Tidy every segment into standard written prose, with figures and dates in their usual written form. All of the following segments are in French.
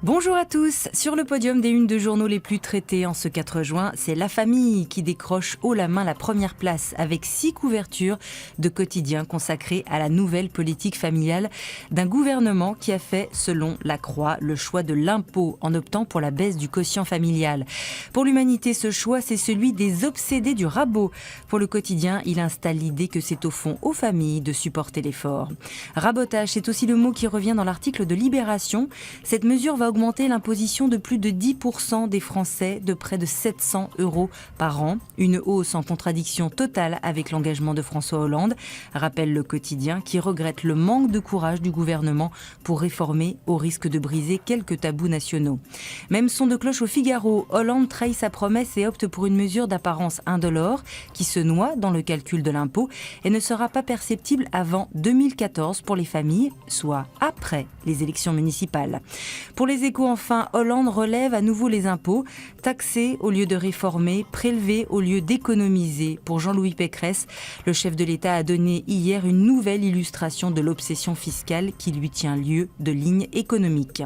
Bonjour à tous. Sur le podium des unes de journaux les plus traités en ce 4 juin, c'est La Famille qui décroche haut la main la première place avec 6 couvertures de quotidiens consacrées à la nouvelle politique familiale d'un gouvernement qui a fait, selon La Croix, le choix de l'impôt en optant pour la baisse du quotient familial. Pour l'Humanité, ce choix, c'est celui des obsédés du rabot. Pour le quotidien, il installe l'idée que c'est au fond aux familles de supporter l'effort. Rabotage, c'est aussi le mot qui revient dans l'article de Libération. Cette mesure va augmenter l'imposition de plus de 10% des Français de près de 700 € par an. Une hausse en contradiction totale avec l'engagement de François Hollande, rappelle le quotidien qui regrette le manque de courage du gouvernement pour réformer au risque de briser quelques tabous nationaux. Même son de cloche au Figaro, Hollande trahit sa promesse et opte pour une mesure d'apparence indolore qui se noie dans le calcul de l'impôt et ne sera pas perceptible avant 2014 pour les familles, soit après les élections municipales. Pour les Échos, enfin, Hollande relève à nouveau les impôts, taxer au lieu de réformer, prélever au lieu d'économiser. Pour Jean-Louis Pécresse, le chef de l'État a donné hier une nouvelle illustration de l'obsession fiscale qui lui tient lieu de ligne économique.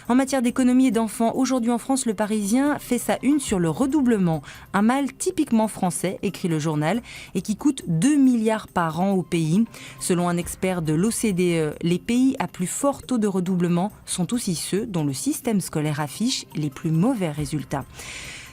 En matière d'économie et d'enfants, aujourd'hui en France, le Parisien fait sa une sur le redoublement. Un mal typiquement français, écrit le journal, et qui coûte 2 milliards par an au pays. Selon un expert de l'OCDE, les pays à plus fort taux de redoublement sont aussi ceux dont le système scolaire affiche les plus mauvais résultats.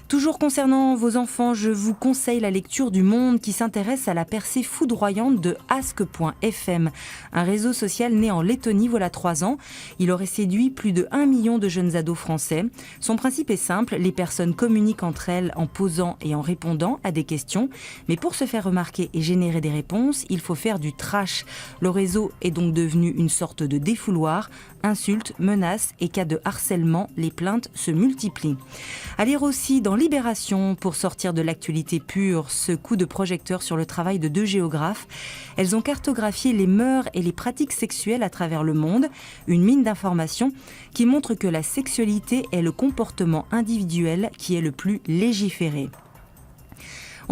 Toujours concernant vos enfants, je vous conseille la lecture du Monde qui s'intéresse à la percée foudroyante de Ask.fm, un réseau social né en Lettonie voilà 3 ans. Il aurait séduit plus de 1 million de jeunes ados français. Son principe est simple, les personnes communiquent entre elles en posant et en répondant à des questions. Mais pour se faire remarquer et générer des réponses, il faut faire du trash. Le réseau est donc devenu une sorte de défouloir. Insultes, menaces et cas de harcèlement, les plaintes se multiplient. À lire aussi dans Libération, pour sortir de l'actualité pure, ce coup de projecteur sur le travail de 2 géographes. Elles ont cartographié les mœurs et les pratiques sexuelles à travers le monde, une mine d'informations qui montre que la sexualité est le comportement individuel qui est le plus légiféré.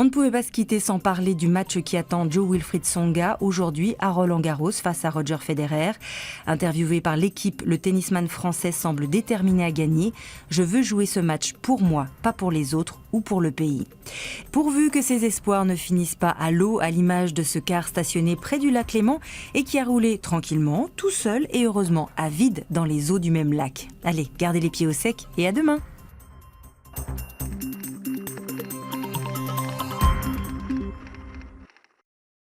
On ne pouvait pas se quitter sans parler du match qui attend Jo-Wilfried Tsonga aujourd'hui à Roland-Garros face à Roger Federer. Interviewé par l'équipe, le tennisman français semble déterminé à gagner. « Je veux jouer ce match pour moi, pas pour les autres ou pour le pays ». Pourvu que ses espoirs ne finissent pas à l'eau, à l'image de ce car stationné près du lac Léman et qui a roulé tranquillement, tout seul et heureusement à vide dans les eaux du même lac. Allez, gardez les pieds au sec et à demain.